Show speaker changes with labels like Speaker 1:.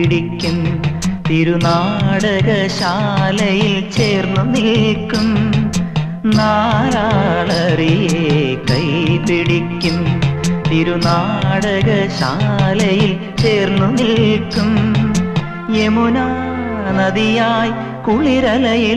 Speaker 1: പിടിക്കും തിരുനാടകശാലയിൽ ചേർന്നു നിൽക്കും നാരാളറിയെ കൈപിടിക്കും തിരുനാടകശാലയിൽ ചേർന്നു നിൽക്കും യമുനാ നദിയായി കുളിരലയിൽ